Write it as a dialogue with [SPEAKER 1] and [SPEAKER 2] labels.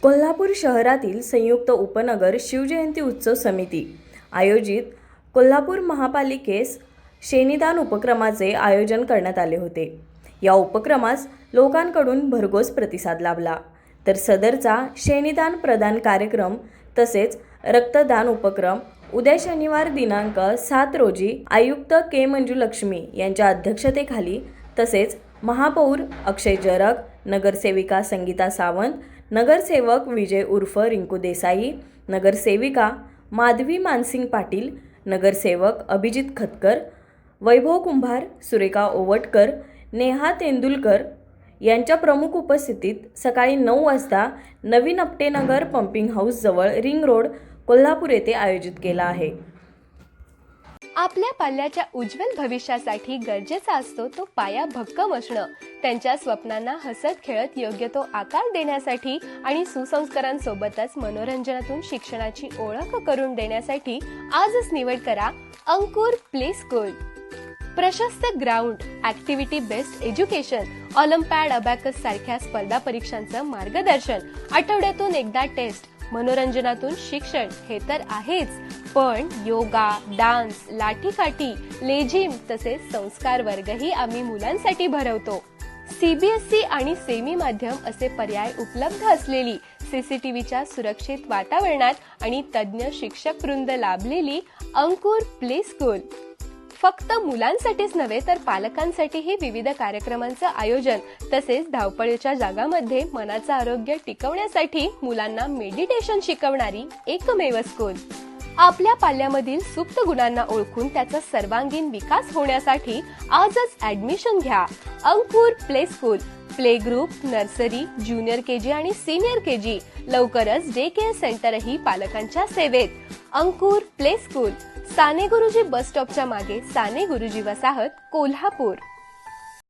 [SPEAKER 1] कोल्हापूर शहरातील संयुक्त उपनगर शिवजयंती उत्सव समिती आयोजित कोल्हापूर महापालिकेस शेणीदान उपक्रमाचे आयोजन करण्यात आले होते। या उपक्रमास लोकांकडून भरघोस प्रतिसाद लाभला। तर सदरचा शेणीदान प्रदान कार्यक्रम तसेच रक्तदान उपक्रम उद्या शनिवार दिनांक 7 रोजी आयुक्त के मंजुलक्ष्मी यांच्या अध्यक्षतेखाली तसेच महापौर अक्षय जरग, नगरसेविका संगीता सावंत, नगरसेवक विजय उर्फ रिंकू देसाई, नगरसेविका माधवी मानसिंग पाटील, नगरसेवक अभिजित खतकर, वैभव कुंभार, सुरेखा ओवटकर, नेहा तेंदुलकर यांच्या प्रमुख उपस्थितीत सकाळी 9 वाजता नवीन अपटेनगर पंपिंग हाऊस जवळ रिंग रोड कोल्हापूर येथे आयोजित केला आहे।
[SPEAKER 2] आपल्या पाल्याच्या उज्ज्वल भविष्यासाठी गरजेचा असतो तो पाया भक्कम असणं। त्यांच्या स्वप्नांना हसत खेळत योग्य तो आकार देण्यासाठी आणि सुसंस्कारांसोबतच मनोरंजनातून शिक्षणाची ओळख करून देण्यासाठी आजच निवड करा अंकुर प्ले स्कूल। प्रशस्त ground, activity based education, Olympiad, abacus सारख्या स्पर्धा परीक्षांचं मार्गदर्शन, आठवड्यातून एकदा टेस्ट, मनोरंजनातून शिक्षण हे तर आहेच, पण योगा, डान्स, लाठीकाठी, लेझिम तसेच संस्कार वर्गही आम्ही मुलांसाठी भरवतो। सीबीएसई आणि सेमी माध्यम असे पर्याय उपलब्ध असलेली, सीसीटीव्हीच्या सुरक्षित वातावरणात आणि तज्ज्ञ शिक्षक वृंद लाभलेली अंकुर प्ले स्कूल फक्त मुलांसाठीच नव्हे तर पालकांसाठीही विविध कार्यक्रमांचं आयोजन तसेच धावपळीच्या जगामध्ये मनाचं आरोग्य टिकवण्यासाठी मुलांना मेडिटेशन शिकवणारी एकमेव स्कूल। आपल्या पाल्यामधील सुप्त गुणांना ओळखून त्याचा सर्वांगीण विकास होण्यासाठी आजच ऍडमिशन घ्या Ankur play school. Play group, nursery, junior KG आणि सीनियर केजी, लवकरच डे केअर सेंटरही पालकांच्या सेवेत। अंकुर प्ले स्कूल, साने गुरुजी बस स्टॉपच्या मागे, साने गुरुजी वसाहत, कोल्हापूर।